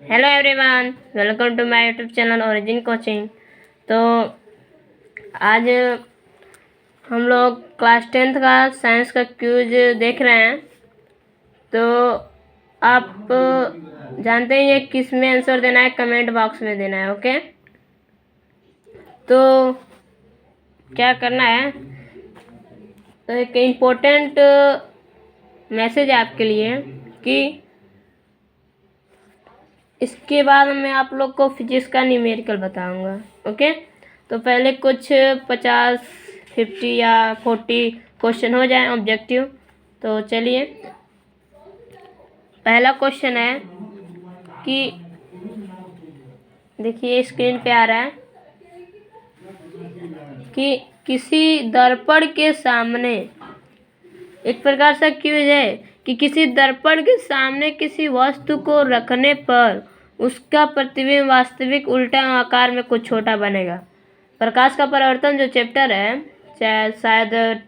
Hello everyone, welcome to my YouTube channel origin coaching. तो आज हम लोग क्लास 10th का साइंस का क्यूज देख रहे हैं। तो आप जानते ही हैं किस में आंसर देना है, कमेंट बॉक्स में देना है। ओके, तो क्या करना है, तो एक इम्पोर्टेंट मैसेज है आपके लिए कि इसके बाद मैं आप लोग को फिजिक्स का न्यूमेरिकल बताऊंगा। ओके, तो पहले कुछ 50, 50 या 40 क्वेश्चन हो जाए ऑब्जेक्टिव। तो चलिए, पहला क्वेश्चन है कि देखिए स्क्रीन पे आ रहा है कि किसी दर्पण के सामने, एक प्रकार से क्यूज है कि किसी दर्पण के सामने किसी वस्तु को रखने पर उसका प्रतिबिंब वास्तविक उल्टा आकार में कुछ छोटा बनेगा। प्रकाश का परावर्तन जो चैप्टर है, शायद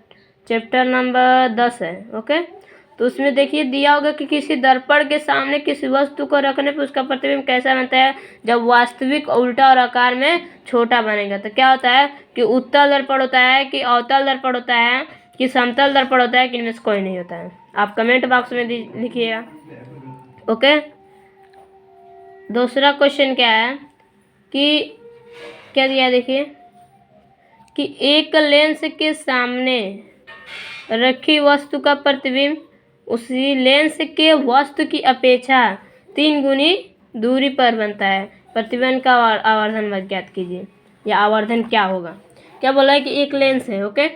चैप्टर नंबर 10 है। ओके, तो उसमें देखिए दिया होगा कि किसी दर्पण के सामने किसी वस्तु को रखने पर उसका प्रतिबिंब कैसा बनता है जब वास्तविक उल्टा और आकार में छोटा बनेगा। तो क्या होता है कि उत्तल दर्पण होता है कि अवतल दर्पण होता है कि समतल दर्पण होता है कि इनमें से कोई नहीं होता है। आप कमेंट बॉक्स में लिखिएगा। ओके, दूसरा क्वेश्चन क्या है कि क्या दिया है, देखिए कि एक लेंस के सामने रखी वस्तु का प्रतिबिंब उसी लेंस के वस्तु की अपेक्षा 3 गुनी दूरी पर बनता है। प्रतिबिंब का आवर्धन ज्ञात कीजिए, या आवर्धन क्या होगा। क्या बोला है कि एक लेंस है। ओके,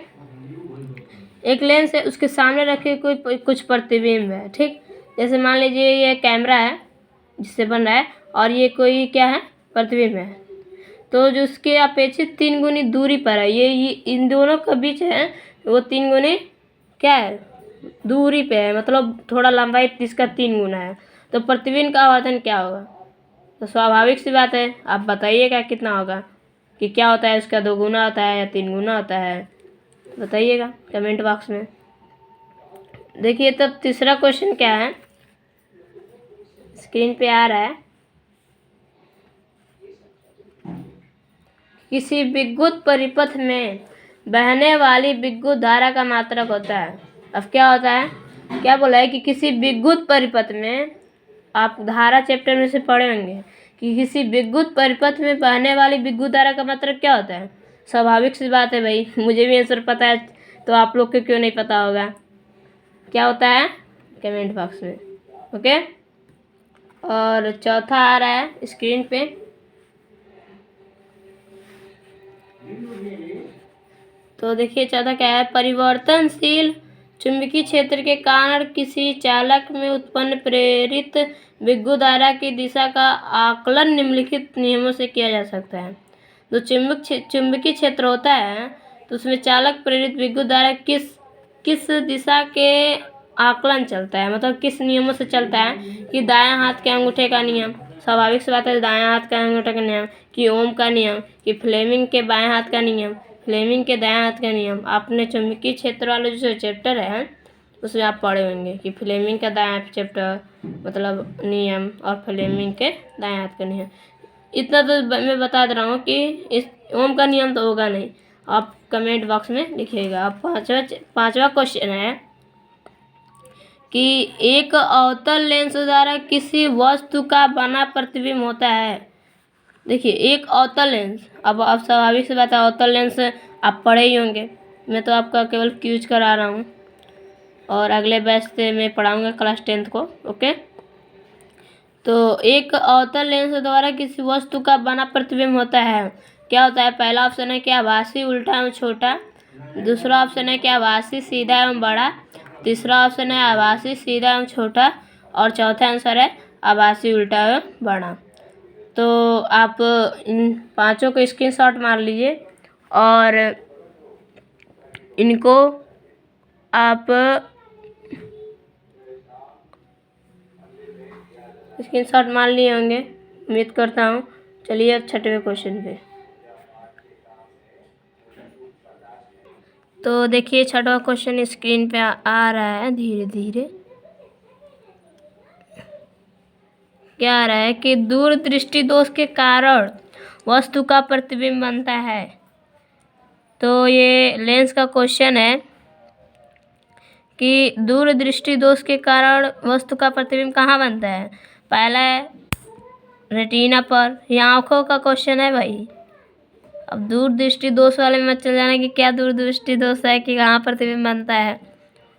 एक लेंस है, उसके सामने रखे कोई कुछ प्रतिबिंब है। ठीक, जैसे मान लीजिए ये कैमरा है जिससे बन रहा है, और ये कोई क्या है, प्रतिबिंब है। तो जो उसके अपेक्षित 3 गुनी दूरी पर है, ये इन दोनों के बीच है, वो 3 गुनी क्या है, दूरी पे है, मतलब थोड़ा लंबाई इसका 3 गुना है। तो प्रतिबिंब का आवर्धन क्या होगा। तो स्वाभाविक सी बात है, आप बताइएगा कितना होगा, कि क्या होता है, उसका 2 गुना होता है या 3 गुना होता है, बताइएगा कमेंट बॉक्स में। देखिए, तब तीसरा क्वेश्चन क्या है, स्क्रीन पे आ रहा है। किसी विद्युत परिपथ में बहने वाली विद्युत धारा का मात्रक होता है। अब क्या होता है, क्या बोला है कि किसी विद्युत परिपथ में, आप धारा चैप्टर में से पढ़े होंगे कि किसी विद्युत परिपथ में बहने वाली विद्युत धारा का मात्रक क्या होता है। स्वाभाविक सी बात है भाई, मुझे भी आंसर पता है, तो आप लोग को क्यों नहीं पता होगा। क्या होता है, कमेंट बॉक्स में। ओके, और चौथा आ रहा है स्क्रीन पे। तो देखिए चौथा क्या है, परिवर्तनशील चुंबकीय क्षेत्र के कारण किसी चालक में उत्पन्न प्रेरित विद्युत धारा की दिशा का आकलन निम्नलिखित नियमों से किया जा सकता है। तो चुंबकीय क्षेत्र होता है, तो उसमें चालक प्रेरित विद्युत धारा किस दिशा के आकलन चलता है, मतलब किस नियमों से चलता है, कि दायां हाथ के अंगूठे का नियम, स्वाभाविक सी बात है, दायां हाथ का अंगूठे का नियम, कि ओम का नियम, कि फ्लेमिंग के बाएं हाथ का नियम, फ्लेमिंग के दाएं हाथ का नियम। आपने चुंबकीय क्षेत्र वाले जो चैप्टर है उसमें आप पढ़े होंगे कि फ्लेमिंग का दायां चैप्टर मतलब नियम, और फ्लेमिंग के दाएं हाथ का नियम। इतना तो मैं बता दे रहा हूँ कि इस ओम का नियम तो होगा नहीं, आप कमेंट बॉक्स में लिखिएगा। अब पांचवा क्वेश्चन है कि एक अवतल लेंस द्वारा किसी वस्तु का बना प्रतिबिंब होता है। देखिए एक अवतल लेंस, अब आप स्वाभाविक से बात है, अवतल लेंस आप पढ़े ही होंगे, मैं तो आपका केवल क्यूज करा रहा हूँ, और अगले बैच से मैं पढ़ाऊँगा क्लास 10th को। ओके, तो एक अवतल लेंस द्वारा किसी वस्तु का बना प्रतिबिंब होता है। क्या होता है, पहला ऑप्शन है कि आभासी उल्टा एवं छोटा, दूसरा ऑप्शन है कि आभासी सीधा एवं बड़ा, तीसरा ऑप्शन है आभासी सीधा एवं छोटा, और चौथा आंसर है आभासी उल्टा एवं बड़ा। तो आप इन पांचों को स्क्रीनशॉट मार लीजिए, और इनको आप स्क्रीनशॉट मार लिए होंगे, उम्मीद करता हूँ। चलिए अब छठवें क्वेश्चन पे। तो देखिए छठवां क्वेश्चन स्क्रीन पे आ रहा है धीरे धीरे। क्या आ रहा है कि दूरदृष्टि दोष के कारण वस्तु का प्रतिबिंब बनता है। तो ये लेंस का क्वेश्चन है कि दूरदृष्टि दोष के कारण वस्तु का प्रतिबिंब कहाँ बनता है। पहला है रेटिना पर, ये आँखों का क्वेश्चन है भाई। अब दूरदृष्टि दोष वाले में मत चल जाना कि क्या दूरदृष्टि दोष है कि कहाँ प्रतिबिंब बनता है,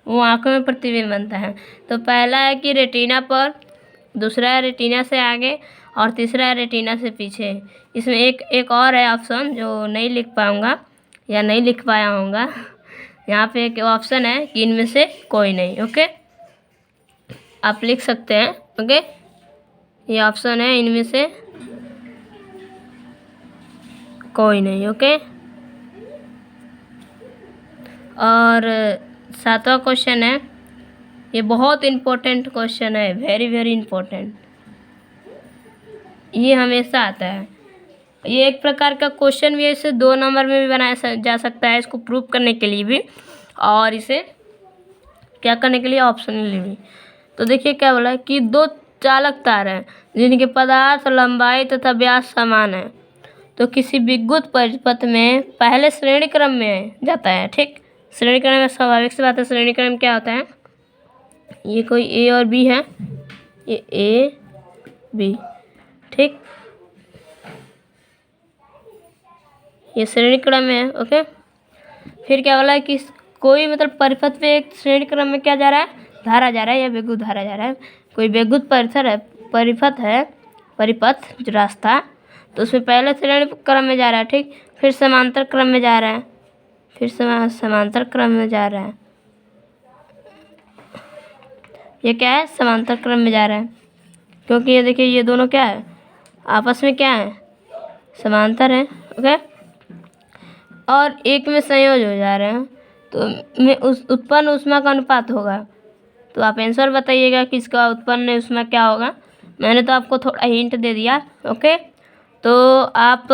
वो आँखों में प्रतिबिंब बनता है। तो पहला है कि रेटिना पर, दूसरा है रेटिना से आगे और तीसरा है रेटिना से पीछे। इसमें एक और है ऑप्शन जो नहीं लिख पाऊँगा या नहीं लिख पाया होऊंगा। यहाँ पे एक ऑप्शन है कि इनमें से कोई नहीं। ओके, आप लिख सकते हैं। ओके, ये ऑप्शन है इनमें से कोई नहीं। ओके, और 7वां क्वेश्चन है, ये बहुत इम्पोर्टेंट क्वेश्चन है, वेरी वेरी इम्पोर्टेंट। ये हमेशा आता है, ये एक प्रकार का क्वेश्चन भी है, इसे 2 नंबर में भी बनाया जा सकता है, इसको प्रूव करने के लिए भी और इसे क्या करने के लिए, ऑप्शनल भी। तो देखिए क्या बोला है कि 2 चालक तार हैं जिनके पदार्थ, लंबाई तथा व्यास समान है, तो किसी विद्युत परिपथ में पहले श्रेणी क्रम में जाता है। ठीक, श्रेणी क्रम में स्वाभाविक सी बात है, श्रेणी क्रम क्या होता है, ये कोई ए और बी है, ये ए बी, ठीक, ये श्रेणी क्रम में है। ओके, फिर क्या बोला है कि कोई मतलब परिपथ पे एक श्रेणी क्रम में क्या जा रहा है, धारा जा रहा है या विद्युत धारा जा रहा है। कोई विद्युत परिपथ है, परिपथ जो रास्ता, तो उसमें पहले श्रेणी क्रम में जा रहा है, ठीक, फिर समांतर क्रम में जा रहा है, फिर समांतर क्रम में जा रहा है। ये क्या है, समांतर क्रम में जा रहा है, क्योंकि ये देखिए ये दोनों क्या है, आपस में क्या है, समांतर है। ओके, और एक में संयोज हो जा रहे हैं, तो में उस उत्पन्न ऊष्मा का अनुपात होगा। तो आप आंसर बताइएगा कि इसका उत्पन्न ऊष्मा क्या होगा। मैंने तो आपको थोड़ा हिंट दे दिया। ओके, तो आप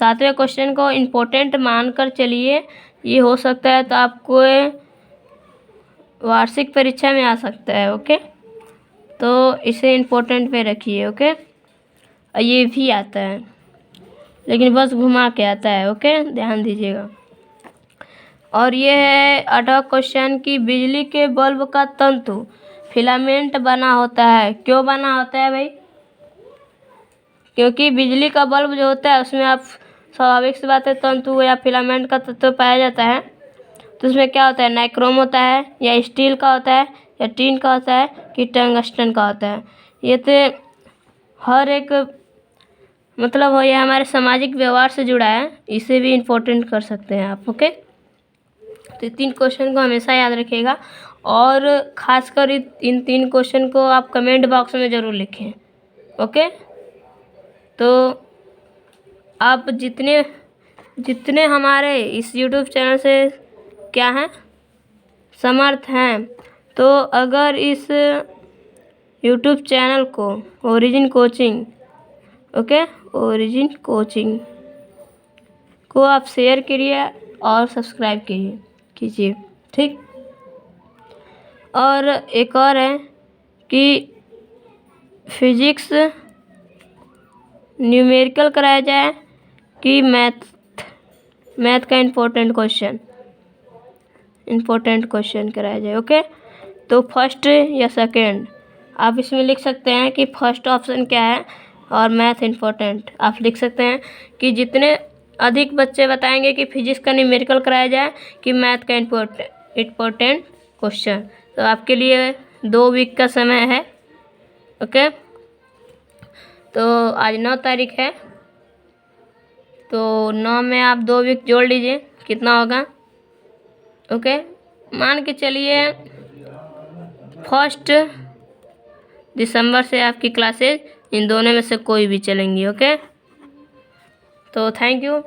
7वें क्वेश्चन को इम्पोर्टेंट मानकर चलिए, ये हो सकता है तो आपको वार्षिक परीक्षा में आ सकता है। ओके, तो इसे इम्पोर्टेंट पे रखिए। ओके, ये भी आता है लेकिन बस घुमा के आता है। ओके, ध्यान दीजिएगा। और ये है 8वां क्वेश्चन कि बिजली के बल्ब का तंतु फिलामेंट बना होता है। क्यों बना होता है भाई, क्योंकि बिजली का बल्ब जो होता है उसमें आप स्वाभाविक सी बात है तंतु या फिलामेंट का तत्व पाया जाता है। तो उसमें क्या होता है, नाइक्रोम होता है या स्टील का होता है या टीन का होता है कि टंगस्टन का होता है। ये तो हर एक मतलब हो, ये हमारे सामाजिक व्यवहार से जुड़ा है, इसे भी इम्पोर्टेंट कर सकते हैं आप। ओके, तो 3 क्वेश्चन को हमेशा याद रखिएगा और ख़ासकर इन 3 क्वेश्चन को आप कमेंट बॉक्स में ज़रूर लिखें। ओके, तो आप जितने हमारे इस यूट्यूब चैनल से क्या हैं, समर्थ हैं, तो अगर इस यूट्यूब चैनल को origin coaching, okay, origin coaching को आप शेयर करिए और सब्सक्राइब कीजिए, ठीक। और एक और है कि फिजिक्स न्यूमेरिकल कराया जाए कि मैथ का इम्पोर्टेंट क्वेश्चन कराया जाए। ओके, तो फर्स्ट या सेकंड आप इसमें लिख सकते हैं कि फर्स्ट ऑप्शन क्या है और मैथ इम्पोर्टेंट आप लिख सकते हैं कि जितने अधिक बच्चे बताएंगे कि फिजिक्स का न्यूमेरिकल कराया जाए कि मैथ का इम्पोर्टेंट क्वेश्चन। तो आपके लिए 2 वीक का समय है। ओके, तो आज 9 तारीख है, तो 9 में आप 2 वीक जोड़ लीजिए, कितना होगा। ओके, मान के चलिए 1 दिसंबर से आपकी क्लासेज इन दोनों में से कोई भी चलेंगी। ओके, तो थैंक यू।